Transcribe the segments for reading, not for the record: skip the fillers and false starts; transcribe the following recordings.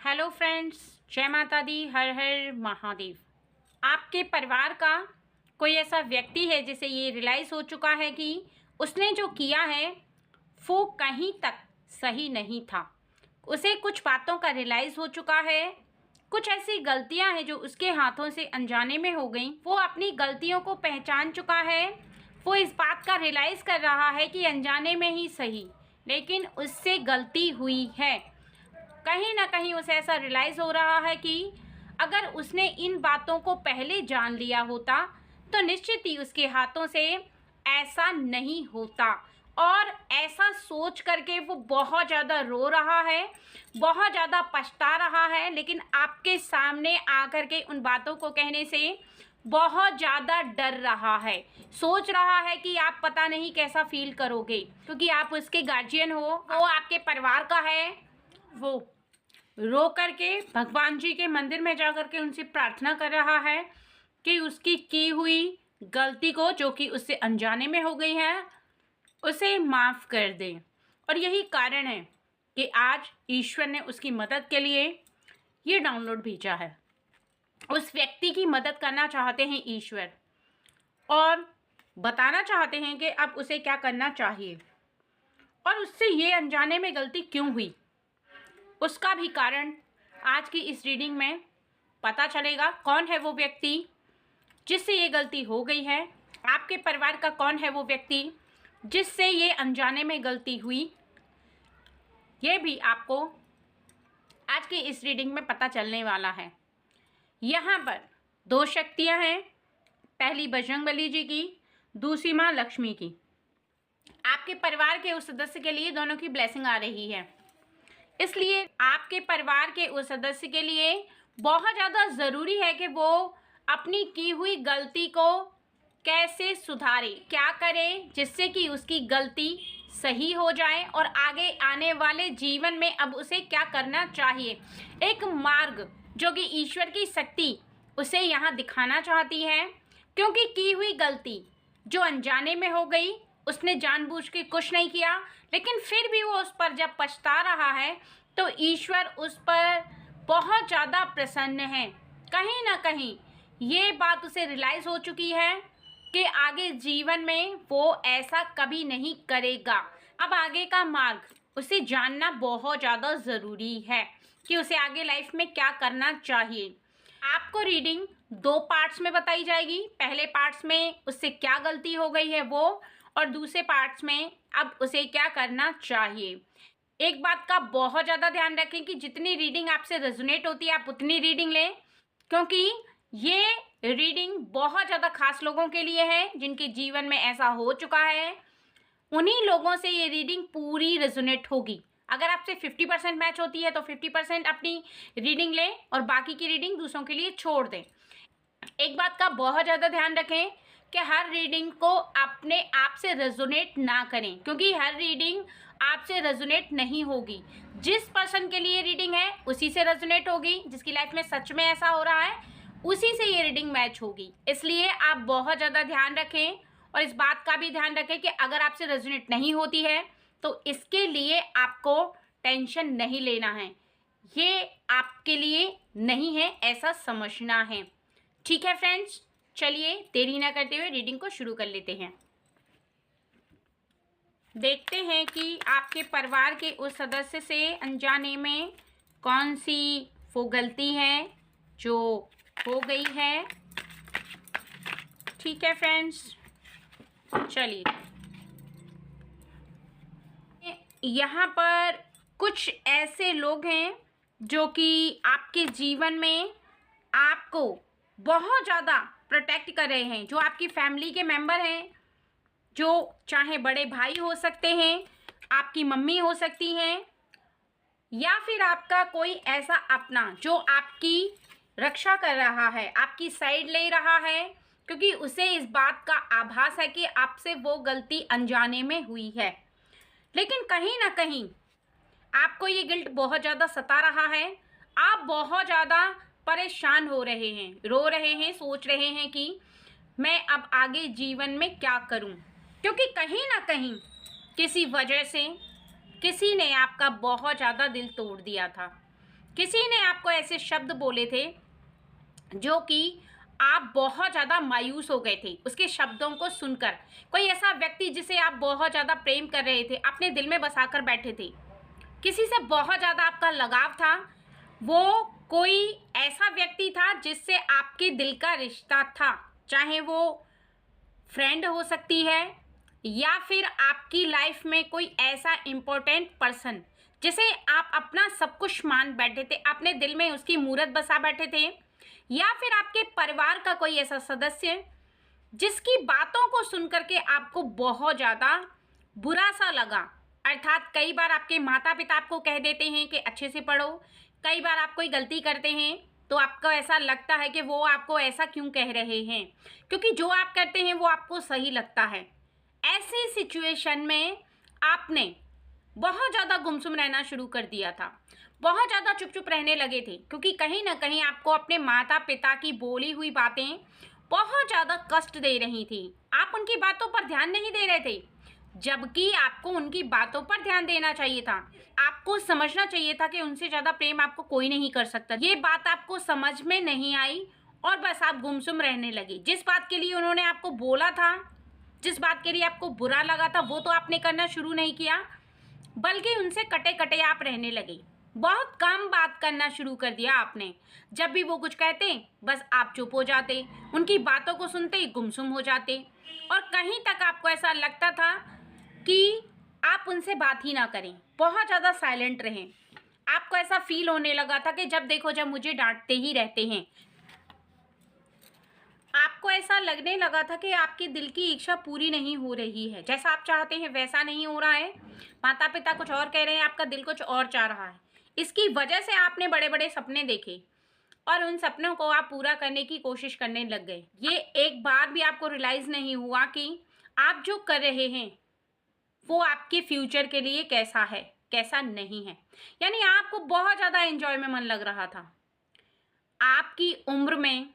Hello friends, जय माता दी, हर हर महादेव। आपके परिवार का कोई ऐसा व्यक्ति है जिसे ये रियलाइज़ हो चुका है कि उसने जो किया है वो कहीं तक सही नहीं था। उसे कुछ बातों का रियलाइज़ हो चुका है, कुछ ऐसी गलतियां हैं जो उसके हाथों से अनजाने में हो गई। वो अपनी गलतियों को पहचान चुका है। वो इस बात का रियलाइज़ कर रहा है कि अनजाने में ही सही, लेकिन उससे गलती हुई है। कहीं ना कहीं उसे ऐसा रियलाइज़ हो रहा है कि अगर उसने इन बातों को पहले जान लिया होता तो निश्चित ही उसके हाथों से ऐसा नहीं होता। और ऐसा सोच करके वो बहुत ज़्यादा रो रहा है, बहुत ज़्यादा पछता रहा है, लेकिन आपके सामने आकर के उन बातों को कहने से बहुत ज़्यादा डर रहा है। सोच रहा है कि आप पता नहीं कैसा फील करोगे, क्योंकि आप उसके गार्जियन हो, वो आपके परिवार का है। वो रो करके भगवान जी के मंदिर में जा कर के उनसे प्रार्थना कर रहा है कि उसकी की हुई गलती को, जो कि उससे अनजाने में हो गई है, उसे माफ़ कर दें। और यही कारण है कि आज ईश्वर ने उसकी मदद के लिए ये डाउनलोड भेजा है। उस व्यक्ति की मदद करना चाहते हैं ईश्वर और बताना चाहते हैं कि अब उसे क्या करना चाहिए और उससे ये अनजाने में गलती क्यों हुई, उसका भी कारण आज की इस रीडिंग में पता चलेगा। कौन है वो व्यक्ति जिससे ये गलती हो गई है, आपके परिवार का कौन है वो व्यक्ति जिससे ये अनजाने में गलती हुई, ये भी आपको आज की इस रीडिंग में पता चलने वाला है। यहाँ पर दो शक्तियाँ हैं, पहली बजरंगबली जी की, दूसरी माँ लक्ष्मी की। आपके परिवार के उस सदस्य के लिए दोनों की ब्लेसिंग आ रही है, इसलिए आपके परिवार के उस सदस्य के लिए बहुत ज़्यादा ज़रूरी है कि वो अपनी की हुई गलती को कैसे सुधारे, क्या करे जिससे कि उसकी गलती सही हो जाए और आगे आने वाले जीवन में अब उसे क्या करना चाहिए। एक मार्ग जो कि ईश्वर की शक्ति उसे यहाँ दिखाना चाहती है, क्योंकि की हुई गलती जो अनजाने में हो गई, उसने जानबूझ के कुछ नहीं किया, लेकिन फिर भी वो उस पर जब पछता रहा है तो ईश्वर उस पर बहुत ज़्यादा प्रसन्न है। कहीं ना कहीं ये बात उसे रियलाइज़ हो चुकी है कि आगे जीवन में वो ऐसा कभी नहीं करेगा। अब आगे का मार्ग उसे जानना बहुत ज़्यादा ज़रूरी है कि उसे आगे लाइफ में क्या करना चाहिए। आपको रीडिंग दो पार्ट्स में बताई जाएगी। पहले पार्ट्स में उससे क्या गलती हो गई है वो, और दूसरे पार्ट्स में अब उसे क्या करना चाहिए। एक बात का बहुत ज़्यादा ध्यान रखें कि जितनी रीडिंग आपसे रेजोनेट होती है आप उतनी रीडिंग लें, क्योंकि ये रीडिंग बहुत ज़्यादा खास लोगों के लिए है जिनके जीवन में ऐसा हो चुका है। उन्हीं लोगों से ये रीडिंग पूरी रेजोनेट होगी। अगर आपसे 50% मैच होती है तो 50% अपनी रीडिंग लें और बाकी की रीडिंग दूसरों के लिए छोड़ दें। एक बात का बहुत ज़्यादा ध्यान रखें कि हर रीडिंग को अपने आप से रेजोनेट ना करें, क्योंकि हर रीडिंग आपसे रेजोनेट नहीं होगी। जिस पर्सन के लिए रीडिंग है उसी से रेजोनेट होगी, जिसकी लाइफ में सच में ऐसा हो रहा है उसी से ये रीडिंग मैच होगी। इसलिए आप बहुत ज़्यादा ध्यान रखें और इस बात का भी ध्यान रखें कि अगर आपसे रेजोनेट नहीं होती है तो इसके लिए आपको टेंशन नहीं लेना है, ये आपके लिए नहीं है, ऐसा समझना है। ठीक है फ्रेंड्स, चलिए देरी ना करते हुए रीडिंग को शुरू कर लेते हैं। देखते हैं कि आपके परिवार के उस सदस्य से अनजाने में कौन सी वो गलती है जो हो गई है। ठीक है फ्रेंड्स, चलिए यहाँ पर कुछ ऐसे लोग हैं जो कि आपके जीवन में आपको बहुत ज़्यादा प्रोटेक्ट कर रहे हैं, जो आपकी फैमिली के मेंबर हैं, जो चाहे बड़े भाई हो सकते हैं, आपकी मम्मी हो सकती हैं, या फिर आपका कोई ऐसा अपना जो आपकी रक्षा कर रहा है, आपकी साइड ले रहा है, क्योंकि उसे इस बात का आभास है कि आपसे वो गलती अनजाने में हुई है। लेकिन कहीं ना कहीं आपको ये गिल्ट बहुत ज़्यादा सता रहा है। आप बहुत ज़्यादा परेशान हो रहे हैं, रो रहे हैं, सोच रहे हैं कि मैं अब आगे जीवन में क्या करूं, क्योंकि कहीं ना कहीं किसी वजह से किसी ने आपका बहुत ज़्यादा दिल तोड़ दिया था। किसी ने आपको ऐसे शब्द बोले थे जो कि आप बहुत ज़्यादा मायूस हो गए थे उसके शब्दों को सुनकर। कोई ऐसा व्यक्ति जिसे आप बहुत ज़्यादा प्रेम कर रहे थे, अपने दिल में बसाकर बैठे थे, किसी से बहुत ज़्यादा आपका लगाव था, वो कोई ऐसा व्यक्ति था जिससे आपके दिल का रिश्ता था, चाहे वो फ्रेंड हो सकती है या फिर आपकी लाइफ में कोई ऐसा इम्पोर्टेंट पर्सन जिसे आप अपना सब कुछ मान बैठे थे, अपने दिल में उसकी मूरत बसा बैठे थे, या फिर आपके परिवार का कोई ऐसा सदस्य जिसकी बातों को सुनकर के आपको बहुत ज़्यादा बुरा सा लगा। अर्थात कई बार आपके माता पिता आपको कह देते हैं कि अच्छे से पढ़ो, कई बार आप कोई गलती करते हैं तो आपको ऐसा लगता है कि वो आपको ऐसा क्यों कह रहे हैं, क्योंकि जो आप करते हैं वो आपको सही लगता है। ऐसी सिचुएशन में आपने बहुत ज़्यादा गुमसुम रहना शुरू कर दिया था, बहुत ज़्यादा चुप चुप रहने लगे थे, क्योंकि कहीं ना कहीं आपको अपने माता पिता की बोली हुई बातें बहुत ज़्यादा कष्ट दे रही थी। आप उनकी बातों पर ध्यान नहीं दे रहे थे, जबकि आपको उनकी बातों पर ध्यान देना चाहिए था। आपको समझना चाहिए था कि उनसे ज़्यादा प्रेम आपको कोई नहीं कर सकता। ये बात आपको समझ में नहीं आई और बस आप गुमसुम रहने लगे। जिस बात के लिए उन्होंने आपको बोला था, जिस बात के लिए आपको बुरा लगा था, वो तो आपने करना शुरू नहीं किया, बल्कि उनसे कटे कटे आप रहने लगे। बहुत कम बात करना शुरू कर दिया आपने। जब भी वो कुछ कहते बस आप चुप हो जाते, उनकी बातों को सुनते ही गुमसुम हो जाते, और कहीं तक आपको ऐसा लगता था कि आप उनसे बात ही ना करें, बहुत ज़्यादा साइलेंट रहें। आपको ऐसा फील होने लगा था कि जब देखो जब मुझे डांटते ही रहते हैं। आपको ऐसा लगने लगा था कि आपके दिल की इच्छा पूरी नहीं हो रही है, जैसा आप चाहते हैं वैसा नहीं हो रहा है। माता पिता कुछ और कह रहे हैं, आपका दिल कुछ और चाह रहा है। इसकी वजह से आपने बड़े बड़े सपने देखे और उन सपनों को आप पूरा करने की कोशिश करने लग गए। ये एक बार भी आपको रियलाइज़ नहीं हुआ कि आप जो कर रहे हैं वो आपके फ्यूचर के लिए कैसा है, कैसा नहीं है। यानी आपको बहुत ज़्यादा एंजॉय में मन लग रहा था। आपकी उम्र में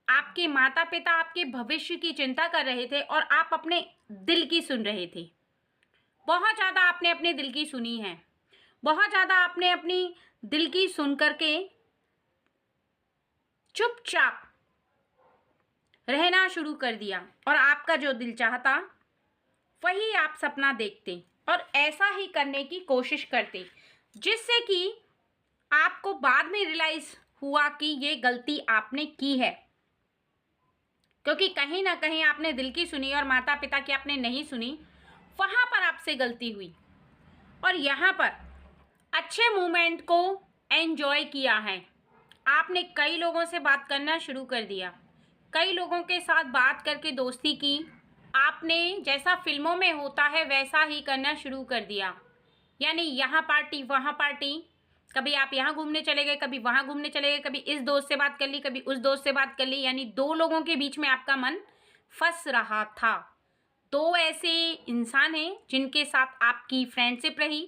आपके माता पिता आपके भविष्य की चिंता कर रहे थे और आप अपने दिल की सुन रहे थे। बहुत ज़्यादा आपने अपने दिल की सुनी है, बहुत ज़्यादा आपने अपनी दिल की सुन करके चुपचाप रहना शुरू कर दिया, और आपका जो दिल चाहता वही आप सपना देखते और ऐसा ही करने की कोशिश करते, जिससे कि आपको बाद में रियलाइज़ हुआ कि ये गलती आपने की है, क्योंकि कहीं ना कहीं आपने दिल की सुनी और माता पिता की आपने नहीं सुनी। वहाँ पर आपसे गलती हुई और यहाँ पर अच्छे मोमेंट को एंजॉय किया है। आपने कई लोगों से बात करना शुरू कर दिया, कई लोगों के साथ बात करके दोस्ती की। आपने जैसा फिल्मों में होता है वैसा ही करना शुरू कर दिया, यानी यहाँ पार्टी वहाँ पार्टी, कभी आप यहाँ घूमने चले गए, कभी वहाँ घूमने चले गए, कभी इस दोस्त से बात कर ली, कभी उस दोस्त से बात कर ली। यानी दो लोगों के बीच में आपका मन फंस रहा था। दो ऐसे इंसान हैं जिनके साथ आपकी फ्रेंडशिप रही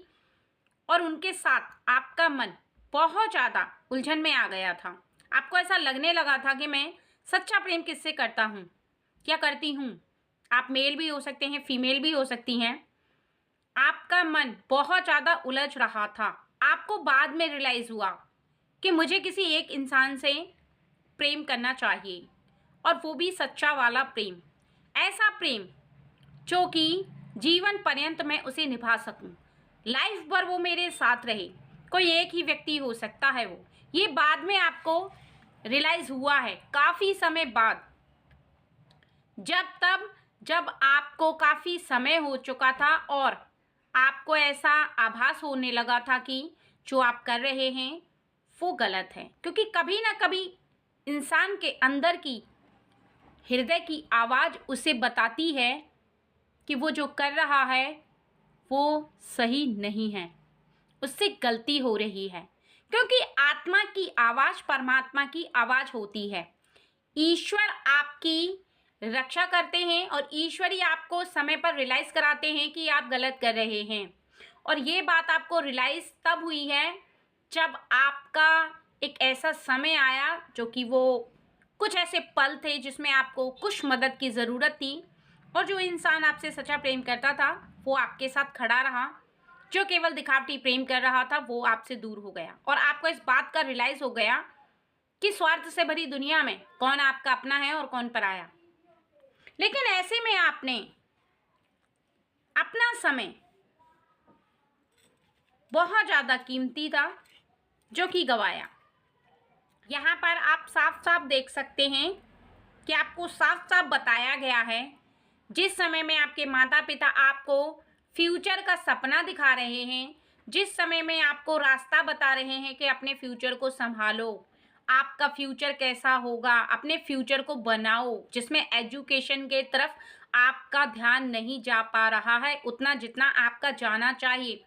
और उनके साथ आपका मन बहुत ज़्यादा उलझन में आ गया था। आपको ऐसा लगने लगा था कि मैं सच्चा प्रेम किससे करता हूँ, क्या करती हूँ। आप मेल भी हो सकते हैं, फीमेल भी हो सकती हैं। आपका मन बहुत ज़्यादा उलझ रहा था। आपको बाद में रियलाइज़ हुआ कि मुझे किसी एक इंसान से प्रेम करना चाहिए, और वो भी सच्चा वाला प्रेम, ऐसा प्रेम जो कि जीवन पर्यंत मैं उसे निभा सकूं, लाइफ भर वो मेरे साथ रहे। कोई एक ही व्यक्ति हो सकता है वो। ये बाद में आपको रियलाइज़ हुआ है, काफ़ी समय बाद, जब आपको काफ़ी समय हो चुका था और आपको ऐसा आभास होने लगा था कि जो आप कर रहे हैं वो गलत है। क्योंकि कभी ना कभी इंसान के अंदर की हृदय की आवाज़ उसे बताती है कि वो जो कर रहा है वो सही नहीं है, उससे गलती हो रही है। क्योंकि आत्मा की आवाज़ परमात्मा की आवाज़ होती है। ईश्वर आपकी रक्षा करते हैं और ईश्वर ही आपको समय पर रियलाइज़ कराते हैं कि आप गलत कर रहे हैं। और ये बात आपको रियलाइज़ तब हुई है जब आपका एक ऐसा समय आया, जो कि वो कुछ ऐसे पल थे जिसमें आपको कुछ मदद की ज़रूरत थी, और जो इंसान आपसे सच्चा प्रेम करता था वो आपके साथ खड़ा रहा। जो केवल दिखावटी प्रेम कर रहा था वो आपसे दूर हो गया। और आपको इस बात का रियलाइज़ हो गया कि स्वार्थ से भरी दुनिया में कौन आपका अपना है और कौन पराया। लेकिन ऐसे में आपने अपना समय बहुत ज़्यादा कीमती था जो कि गंवाया। यहाँ पर आप साफ साफ देख सकते हैं कि आपको साफ साफ बताया गया है, जिस समय में आपके माता पिता आपको फ्यूचर का सपना दिखा रहे हैं, जिस समय में आपको रास्ता बता रहे हैं कि अपने फ्यूचर को संभालो, आपका फ्यूचर कैसा होगा, अपने फ्यूचर को बनाओ, जिसमें एजुकेशन के तरफ आपका ध्यान नहीं जा पा रहा है उतना जितना आपका जाना चाहिए।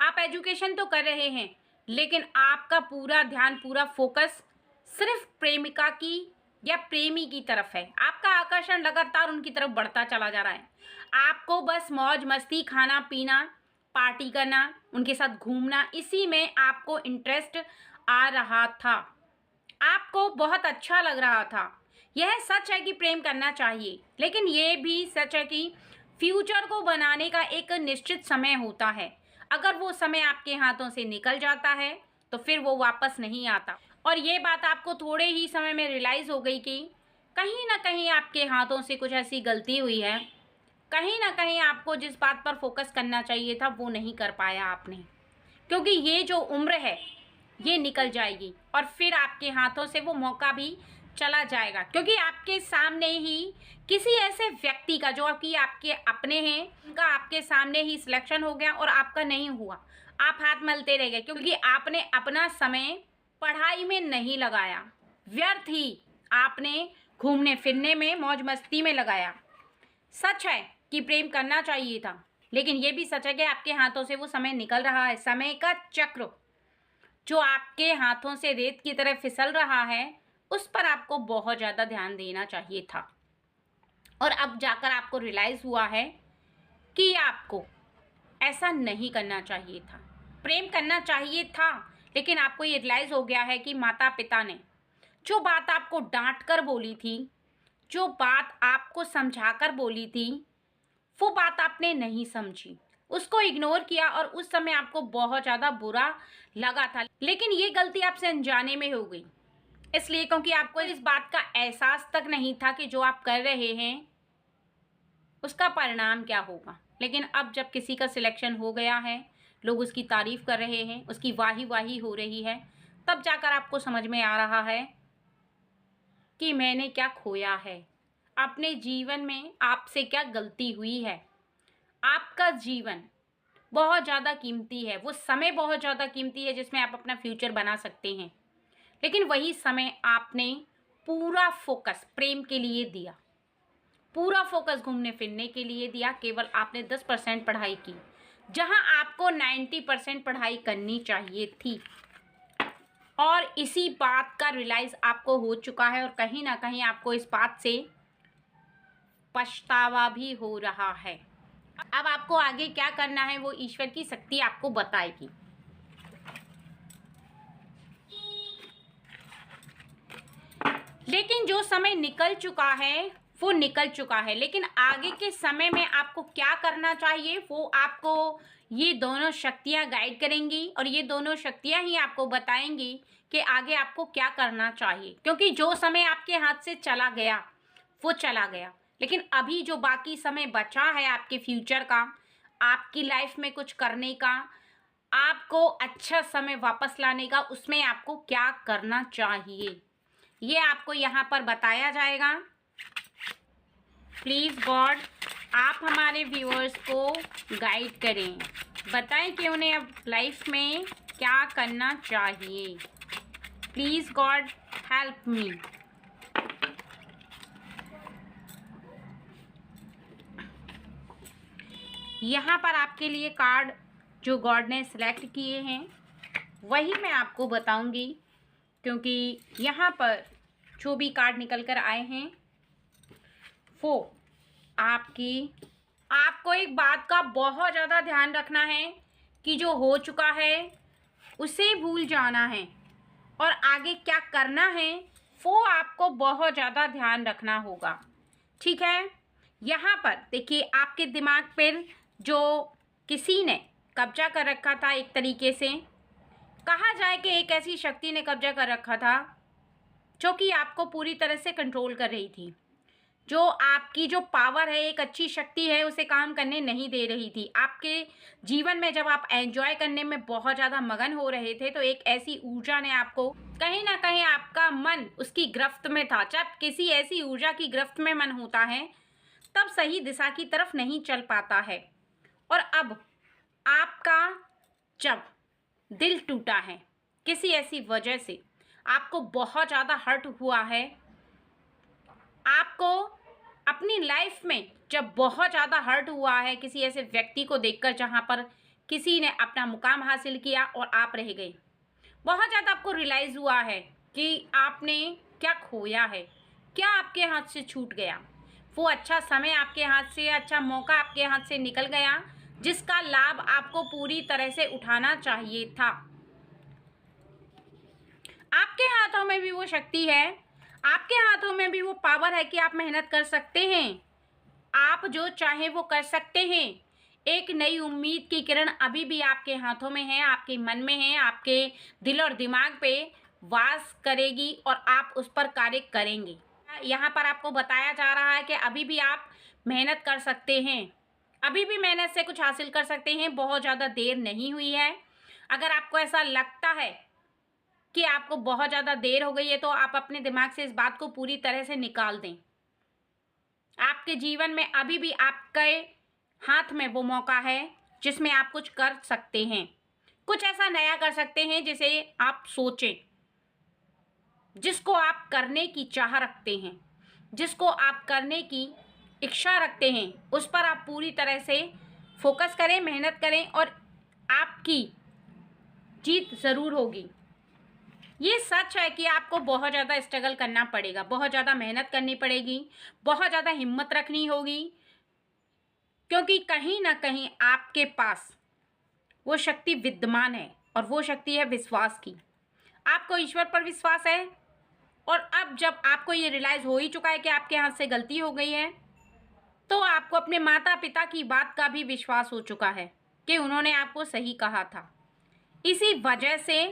आप एजुकेशन तो कर रहे हैं, लेकिन आपका पूरा ध्यान, पूरा फोकस सिर्फ प्रेमिका की या प्रेमी की तरफ है। आपका आकर्षण लगातार उनकी तरफ बढ़ता चला जा रहा है। आपको बस मौज मस्ती, खाना पीना, पार्टी करना, उनके साथ घूमना, इसी में आपको इंटरेस्ट आ रहा था। आपको बहुत अच्छा लग रहा था। यह सच है कि प्रेम करना चाहिए, लेकिन यह भी सच है कि फ्यूचर को बनाने का एक निश्चित समय होता है। अगर वो समय आपके हाथों से निकल जाता है तो फिर वो वापस नहीं आता। और ये बात आपको थोड़े ही समय में रियलाइज़ हो गई कि कहीं ना कहीं आपके हाथों से कुछ ऐसी गलती हुई है, कहीं ना कहीं आपको जिस बात पर फोकस करना चाहिए था वो नहीं कर पाया आपने, क्योंकि ये जो उम्र है ये निकल जाएगी और फिर आपके हाथों से वो मौका भी चला जाएगा, क्योंकि आपके सामने ही किसी ऐसे व्यक्ति का जो कि आपके अपने हैं, उनका आपके सामने ही सिलेक्शन हो गया और आपका नहीं हुआ। आप हाथ मलते रह गए क्योंकि आपने अपना समय पढ़ाई में नहीं लगाया, व्यर्थ ही आपने घूमने फिरने में, मौज मस्ती में लगाया। सच है कि प्रेम करना चाहिए था, लेकिन ये भी सच है कि आपके हाथों से वो समय निकल रहा है। समय का चक्र जो आपके हाथों से रेत की तरह फिसल रहा है, उस पर आपको बहुत ज़्यादा ध्यान देना चाहिए था। और अब जाकर आपको रियलाइज़ हुआ है कि आपको ऐसा नहीं करना चाहिए था। प्रेम करना चाहिए था, लेकिन आपको ये रियलाइज़ हो गया है कि माता पिता ने जो बात आपको डांट कर बोली थी, जो बात आपको समझा कर बोली थी, वो बात आपने नहीं समझी, उसको इग्नोर किया और उस समय आपको बहुत ज़्यादा बुरा लगा था। लेकिन ये गलती आपसे अनजाने में हो गई, इसलिए क्योंकि आपको इस बात का एहसास तक नहीं था कि जो आप कर रहे हैं उसका परिणाम क्या होगा। लेकिन अब जब किसी का सिलेक्शन हो गया है, लोग उसकी तारीफ़ कर रहे हैं, उसकी वाही वाही हो रही है, तब जाकर आपको समझ में आ रहा है कि मैंने क्या खोया है, अपने जीवन में आपसे क्या गलती हुई है। आपका जीवन बहुत ज़्यादा कीमती है, वो समय बहुत ज़्यादा कीमती है जिसमें आप अपना फ्यूचर बना सकते हैं, लेकिन वही समय आपने पूरा फोकस प्रेम के लिए दिया, पूरा फोकस घूमने फिरने के लिए दिया। केवल आपने 10% पढ़ाई की, जहां आपको 90% पढ़ाई करनी चाहिए थी। और इसी बात का रियलाइज़ आपको हो चुका है और कहीं ना कहीं आपको इस बात से पछतावा भी हो रहा है। अब आपको आगे क्या करना है वो ईश्वर की शक्ति आपको बताएगी। लेकिन जो समय निकल चुका है वो निकल चुका है, लेकिन आगे के समय में आपको क्या करना चाहिए वो आपको ये दोनों शक्तियाँ गाइड करेंगी और ये दोनों शक्तियाँ ही आपको बताएंगी कि आगे आपको क्या करना चाहिए। क्योंकि जो समय आपके हाथ से चला गया वो चला गया, लेकिन अभी जो बाकी समय बचा है आपके फ्यूचर का, आपकी लाइफ में कुछ करने का, आपको अच्छा समय वापस लाने का, उसमें आपको क्या करना चाहिए ये आपको यहाँ पर बताया जाएगा। प्लीज़ गॉड आप हमारे व्यूअर्स को गाइड करें, बताएं कि उन्हें अब लाइफ में क्या करना चाहिए। Please God help me. यहाँ पर आपके लिए कार्ड जो गॉड ने सिलेक्ट किए हैं वही मैं आपको बताऊंगी, क्योंकि यहाँ पर जो भी कार्ड निकल कर आए हैं वो आपको एक बात का बहुत ज़्यादा ध्यान रखना है कि जो हो चुका है उसे भूल जाना है और आगे क्या करना है वो आपको बहुत ज़्यादा ध्यान रखना होगा। ठीक है, यहाँ पर देखिए आपके दिमाग पर जो किसी ने कब्जा कर रखा था एक तरीके से, कहा जाए कि एक ऐसी शक्ति ने कब्जा कर रखा था जो कि आपको पूरी तरह से कंट्रोल कर रही थी, जो आपकी जो पावर है, एक अच्छी शक्ति है, उसे काम करने नहीं दे रही थी। आपके जीवन में जब आप एंजॉय करने में बहुत ज़्यादा मगन हो रहे थे, तो एक ऐसी ऊर्जा ने आपको कहीं ना कहीं, आपका मन उसकी गिरफ्त में था। जब किसी ऐसी ऊर्जा की गिरफ्त में मन होता है तब सही दिशा की तरफ नहीं चल पाता है। और अब आपका जब दिल टूटा है किसी ऐसी वजह से, आपको बहुत ज़्यादा हर्ट हुआ है, आपको अपनी लाइफ में जब बहुत ज़्यादा हर्ट हुआ है किसी ऐसे व्यक्ति को देखकर जहाँ पर किसी ने अपना मुकाम हासिल किया और आप रह गए, बहुत ज़्यादा आपको रियलाइज़ हुआ है कि आपने क्या खोया है, क्या आपके हाथ से छूट गया। वो अच्छा समय आपके हाथ से, अच्छा मौका आपके हाथ से निकल गया जिसका लाभ आपको पूरी तरह से उठाना चाहिए था। आपके हाथों में भी वो शक्ति है, आपके हाथों में भी वो पावर है कि आप मेहनत कर सकते हैं, आप जो चाहें वो कर सकते हैं। एक नई उम्मीद की किरण अभी भी आपके हाथों में है, आपके मन में है, आपके दिल और दिमाग पे वास करेगी और आप उस पर कार्य करेंगे। यहाँ पर आपको बताया जा रहा है कि अभी भी आप मेहनत कर सकते हैं, अभी भी मेहनत से कुछ हासिल कर सकते हैं, बहुत ज़्यादा देर नहीं हुई है। अगर आपको ऐसा लगता है कि आपको बहुत ज़्यादा देर हो गई है तो आप अपने दिमाग से इस बात को पूरी तरह से निकाल दें। आपके जीवन में अभी भी आपके हाथ में वो मौका है जिसमें आप कुछ कर सकते हैं, कुछ ऐसा नया कर सकते हैं जिसे आप सोचें, जिसको आप करने की चाह रखते हैं, जिसको आप करने की इच्छा रखते हैं, उस पर आप पूरी तरह से फोकस करें, मेहनत करें और आपकी जीत ज़रूर होगी। ये सच है कि आपको बहुत ज़्यादा स्ट्रगल करना पड़ेगा, बहुत ज़्यादा मेहनत करनी पड़ेगी, बहुत ज़्यादा हिम्मत रखनी होगी, क्योंकि कहीं ना कहीं आपके पास वो शक्ति विद्यमान है और वो शक्ति है विश्वास की। आपको ईश्वर पर विश्वास है और अब जब आपको ये रियलाइज़ हो ही चुका है कि आपके हाथ से गलती हो गई है, तो आपको अपने माता पिता की बात का भी विश्वास हो चुका है कि उन्होंने आपको सही कहा था। इसी वजह से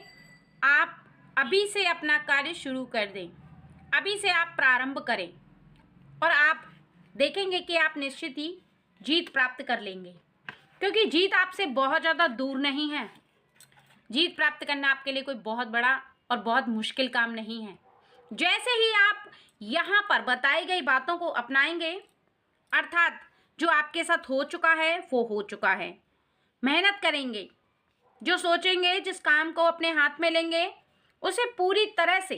आप अभी से अपना कार्य शुरू कर दें, अभी से आप प्रारंभ करें और आप देखेंगे कि आप निश्चित ही जीत प्राप्त कर लेंगे, क्योंकि जीत आपसे बहुत ज़्यादा दूर नहीं है। जीत प्राप्त करना आपके लिए कोई बहुत बड़ा और बहुत मुश्किल काम नहीं है। जैसे ही आप यहाँ पर बताई गई बातों को अपनाएंगे, अर्थात जो आपके साथ हो चुका है वो हो चुका है, मेहनत करेंगे, जो सोचेंगे, जिस काम को अपने हाथ में लेंगे उसे पूरी तरह से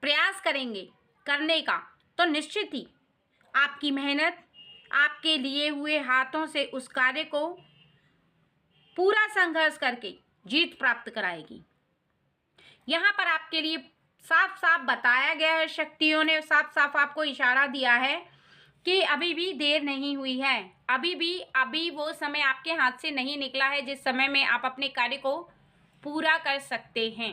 प्रयास करेंगे करने का, तो निश्चित ही आपकी मेहनत आपके लिए हुए हाथों से उस कार्य को पूरा संघर्ष करके जीत प्राप्त कराएगी। यहाँ पर आपके लिए साफ साफ बताया गया है, शक्तियों ने साफ साफ आपको इशारा दिया है कि अभी भी देर नहीं हुई है, अभी वो समय आपके हाथ से नहीं निकला है जिस समय में आप अपने कार्य को पूरा कर सकते हैं।